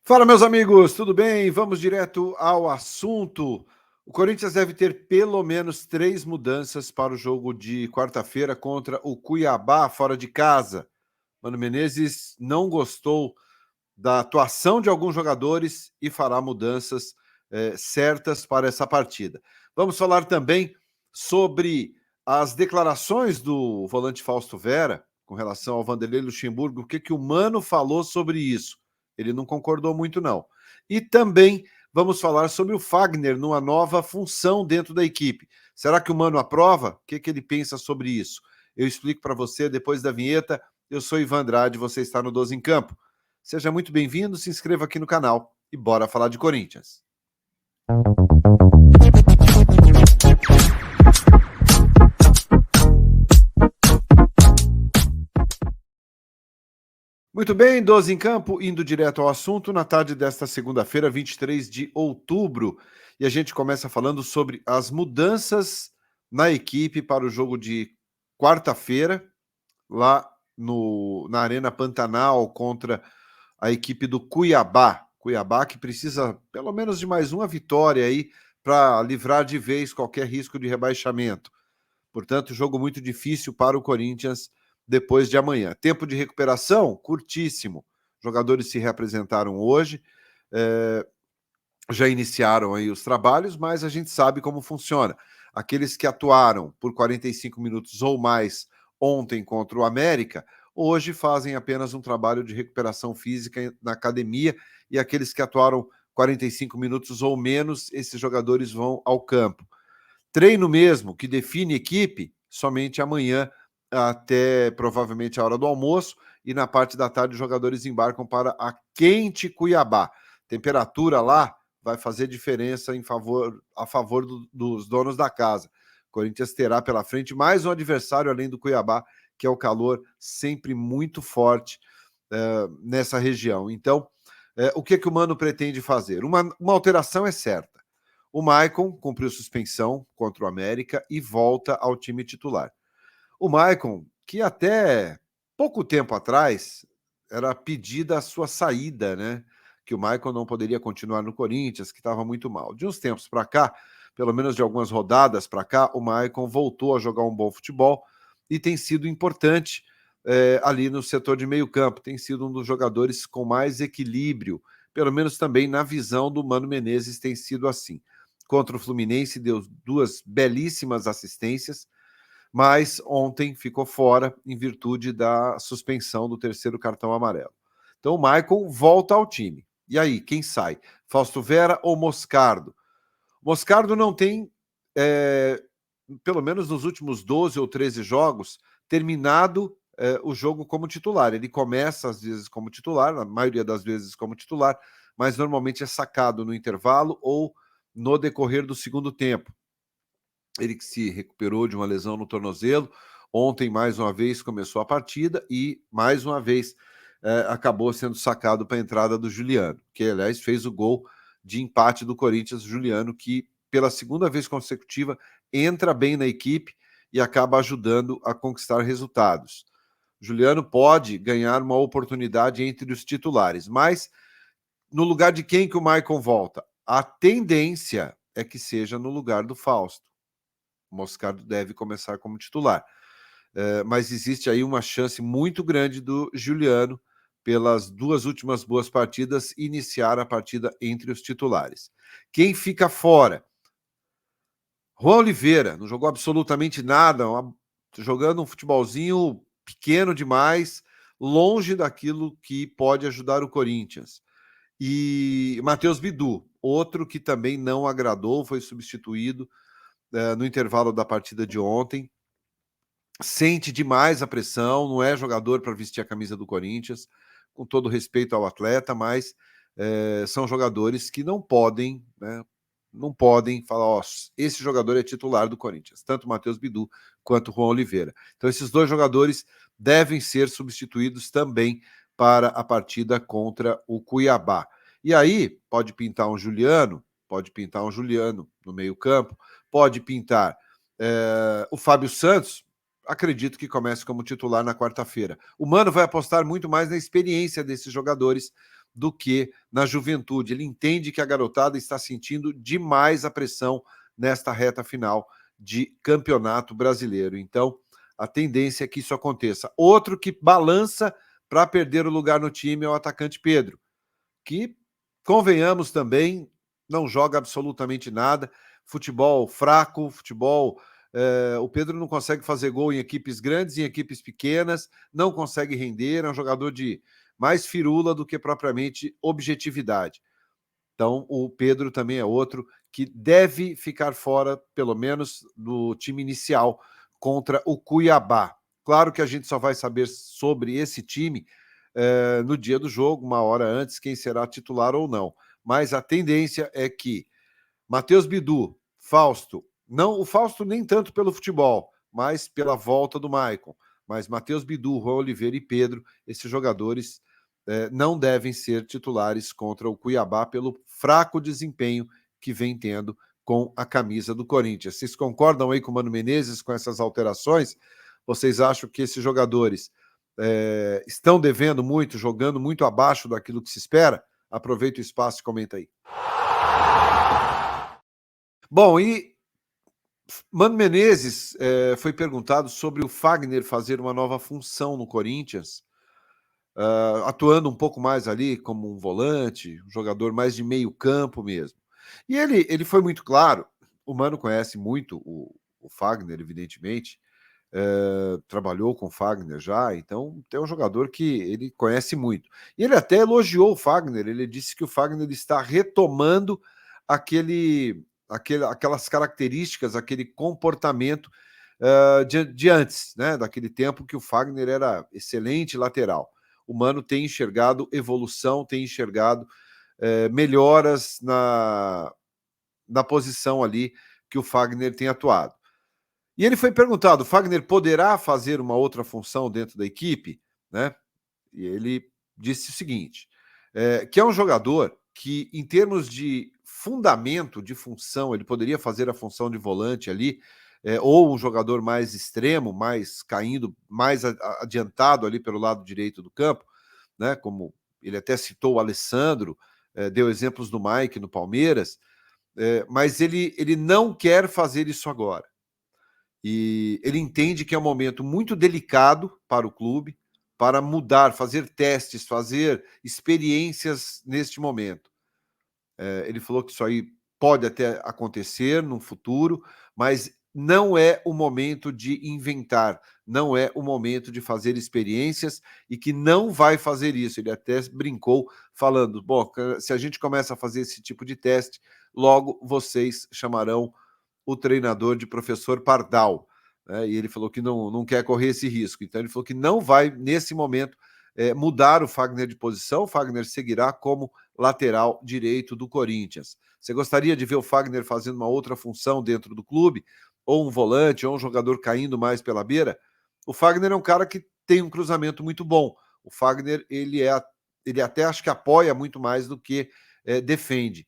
Fala, meus amigos, tudo bem? Vamos direto ao assunto. O Corinthians deve ter pelo menos 3 mudanças para o jogo de quarta-feira contra o Cuiabá, fora de casa. Mano Menezes não gostou da atuação de alguns jogadores e fará mudanças certas para essa partida. Vamos falar também sobre as declarações do volante Fausto Vera com relação ao Vanderlei Luxemburgo. O que o Mano falou sobre isso? Ele não concordou muito, não. E também vamos falar sobre o Fagner numa nova função dentro da equipe. Será que o Mano aprova? O que ele pensa sobre isso? Eu explico para você depois da vinheta. Eu sou Ivan Andrade, você está no 12 em Campo. Seja muito bem-vindo, se inscreva aqui no canal e bora falar de Corinthians. Muito bem, 12 em Campo, indo direto ao assunto, na tarde desta segunda-feira, 23 de outubro. E a gente começa falando sobre as mudanças na equipe para o jogo de quarta-feira, lá na Arena Pantanal, contra a equipe do Cuiabá. Cuiabá que precisa pelo menos de mais uma vitória aí para livrar de vez qualquer risco de rebaixamento. Portanto, jogo muito difícil para o Corinthians depois de amanhã. Tempo de recuperação curtíssimo. Jogadores se reapresentaram hoje, já iniciaram aí os trabalhos, mas a gente sabe como funciona. Aqueles que atuaram por 45 minutos ou mais ontem contra o América, hoje fazem apenas um trabalho de recuperação física na academia, e aqueles que atuaram 45 minutos ou menos, esses jogadores vão ao campo. Treino mesmo, que define equipe, somente amanhã, até provavelmente a hora do almoço, e na parte da tarde os jogadores embarcam para a quente Cuiabá. Temperatura lá vai fazer diferença a favor dos donos da casa. O Corinthians terá pela frente mais um adversário além do Cuiabá, que é o calor sempre muito forte nessa região. Então, o que o Mano pretende fazer? Uma alteração é certa. O Maicon cumpriu suspensão contra o América e volta ao time titular. O Maicon, que até pouco tempo atrás era pedida a sua saída, né? Que o Maicon não poderia continuar no Corinthians, que estava muito mal. De uns tempos para cá, pelo menos de algumas rodadas para cá, o Maicon voltou a jogar um bom futebol e tem sido importante ali no setor de meio campo. Tem sido um dos jogadores com mais equilíbrio, pelo menos também na visão do Mano Menezes tem sido assim. Contra o Fluminense deu 2 belíssimas assistências, mas ontem ficou fora em virtude da suspensão do 3º cartão amarelo. Então o Maicon volta ao time. E aí, quem sai? Fausto Vera ou Moscardo? Moscardo não tem, pelo menos nos últimos 12 ou 13 jogos, terminado o jogo como titular. Ele começa às vezes como titular, na maioria das vezes como titular, mas normalmente é sacado no intervalo ou no decorrer do segundo tempo. Ele que se recuperou de uma lesão no tornozelo, ontem mais uma vez começou a partida e mais uma vez acabou sendo sacado para a entrada do Juliano, que aliás fez o gol de empate do Corinthians. Juliano, que pela segunda vez consecutiva entra bem na equipe e acaba ajudando a conquistar resultados. Juliano pode ganhar uma oportunidade entre os titulares, mas no lugar de quem que o Maicon volta? A tendência é que seja no lugar do Fausto. O Moscardo deve começar como titular. Mas existe aí uma chance muito grande do Juliano, pelas 2 últimas boas partidas, iniciar a partida entre os titulares. Quem fica fora? Juan Oliveira, não jogou absolutamente nada, jogando um futebolzinho pequeno demais, longe daquilo que pode ajudar o Corinthians. E Matheus Bidu, outro que também não agradou, foi substituído no intervalo da partida de ontem. Sente demais a pressão, não é jogador para vestir a camisa do Corinthians, com todo respeito ao atleta, mas são jogadores que não podem, né, não podem falar, ó, esse jogador é titular do Corinthians, tanto o Matheus Bidu quanto o Juan Oliveira. Então esses 2 jogadores devem ser substituídos também para a partida contra o Cuiabá. E aí pode pintar um Juliano no meio campo, pode pintar o Fábio Santos. Acredito que comece como titular na quarta-feira. O Mano vai apostar muito mais na experiência desses jogadores do que na juventude. Ele entende que a garotada está sentindo demais a pressão nesta reta final de campeonato brasileiro. Então, a tendência é que isso aconteça. Outro que balança para perder o lugar no time é o atacante Pedro, que, convenhamos também, não joga absolutamente nada, futebol fraco, futebol... o Pedro não consegue fazer gol em equipes grandes, em equipes pequenas, não consegue render, é um jogador de mais firula do que propriamente objetividade. Então, o Pedro também é outro que deve ficar fora, pelo menos, do time inicial contra o Cuiabá. Claro que a gente só vai saber sobre esse time no dia do jogo, uma hora antes, quem será titular ou não. Mas a tendência é que Matheus Bidu, Fausto, não o Fausto nem tanto pelo futebol, mas pela volta do Maicon. Mas Matheus Bidu, Juan Oliveira e Pedro, esses jogadores não devem ser titulares contra o Cuiabá pelo fraco desempenho que vem tendo com a camisa do Corinthians. Vocês concordam aí com o Mano Menezes com essas alterações? Vocês acham que esses jogadores estão devendo muito, jogando muito abaixo daquilo que se espera? Aproveita o espaço e comenta aí. Bom, e Mano Menezes foi perguntado sobre o Fagner fazer uma nova função no Corinthians, atuando um pouco mais ali como um volante, um jogador mais de meio campo mesmo. E ele foi muito claro, o Mano conhece muito o Fagner, evidentemente, trabalhou com o Fagner já, então tem um jogador que ele conhece muito. E ele até elogiou o Fagner, ele disse que o Fagner está retomando aquelas características, aquele comportamento de antes, né? Daquele tempo que o Fagner era excelente lateral. O Mano tem enxergado evolução, tem enxergado melhoras na posição ali que o Fagner tem atuado. E ele foi perguntado, Fagner poderá fazer uma outra função dentro da equipe? Né? E ele disse o seguinte, que é um jogador que, em termos de fundamento, de função, ele poderia fazer a função de volante ali, ou um jogador mais extremo, mais caindo, mais adiantado ali pelo lado direito do campo, né? Como ele até citou o Alessandro, deu exemplos do Mike no Palmeiras, mas ele não quer fazer isso agora. E ele entende que é um momento muito delicado para o clube, para mudar, fazer testes, fazer experiências neste momento. Ele falou que isso aí pode até acontecer no futuro, mas não é o momento de inventar, não é o momento de fazer experiências e que não vai fazer isso. Ele até brincou falando, bom, se a gente começa a fazer esse tipo de teste, logo vocês chamarão o treinador de professor Pardal, né? E ele falou que não quer correr esse risco. Então ele falou que não vai, nesse momento, mudar o Fagner de posição. O Fagner seguirá como lateral direito do Corinthians. Você gostaria de ver o Fagner fazendo uma outra função dentro do clube? Ou um volante, ou um jogador caindo mais pela beira? O Fagner é um cara que tem um cruzamento muito bom. O Fagner, ele até acho que apoia muito mais do que defende.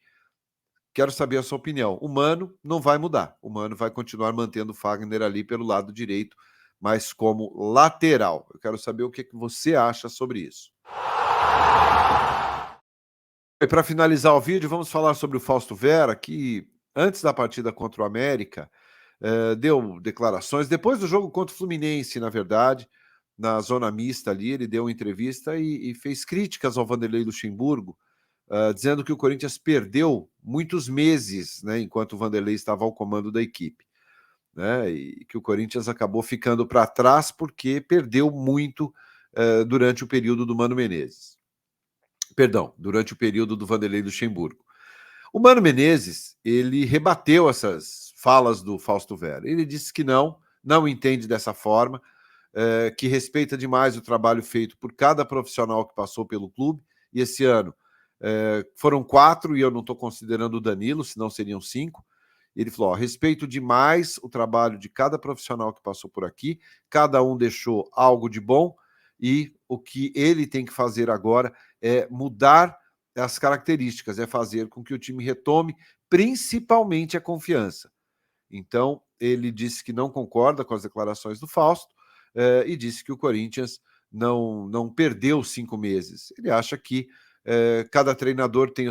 Quero saber a sua opinião. O Mano não vai mudar. O Mano vai continuar mantendo o Fagner ali pelo lado direito, mas como lateral. Eu quero saber o que você acha sobre isso. E para finalizar o vídeo, vamos falar sobre o Fausto Vera, que antes da partida contra o América, deu declarações. Depois do jogo contra o Fluminense, na verdade, na zona mista ali, ele deu uma entrevista e fez críticas ao Vanderlei Luxemburgo, dizendo que o Corinthians perdeu muitos meses, né, enquanto o Vanderlei estava ao comando da equipe, né, e que o Corinthians acabou ficando para trás porque perdeu muito durante o período do Mano Menezes. Perdão, durante o período do Vanderlei Luxemburgo. O Mano Menezes, ele rebateu essas falas do Fausto Vera. Ele disse que não entende dessa forma, que respeita demais o trabalho feito por cada profissional que passou pelo clube, e esse ano foram 4, e eu não estou considerando o Danilo, senão seriam 5. Ele falou, respeito demais o trabalho de cada profissional que passou por aqui, cada um deixou algo de bom, e o que ele tem que fazer agora é mudar as características, é fazer com que o time retome principalmente a confiança. Então, ele disse que não concorda com as declarações do Fausto e disse que o Corinthians não perdeu 5 meses. Ele acha que cada treinador tem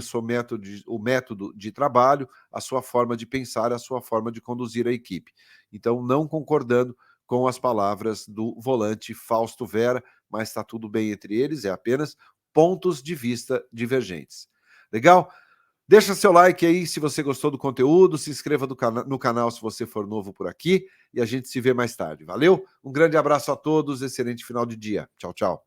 o método de trabalho, a sua forma de pensar, a sua forma de conduzir a equipe. Então, não concordando com as palavras do volante Fausto Vera, mas está tudo bem entre eles, é apenas pontos de vista divergentes. Legal? Deixa seu like aí se você gostou do conteúdo, se inscreva no canal se você for novo por aqui e a gente se vê mais tarde. Valeu? Um grande abraço a todos, excelente final de dia. Tchau, tchau.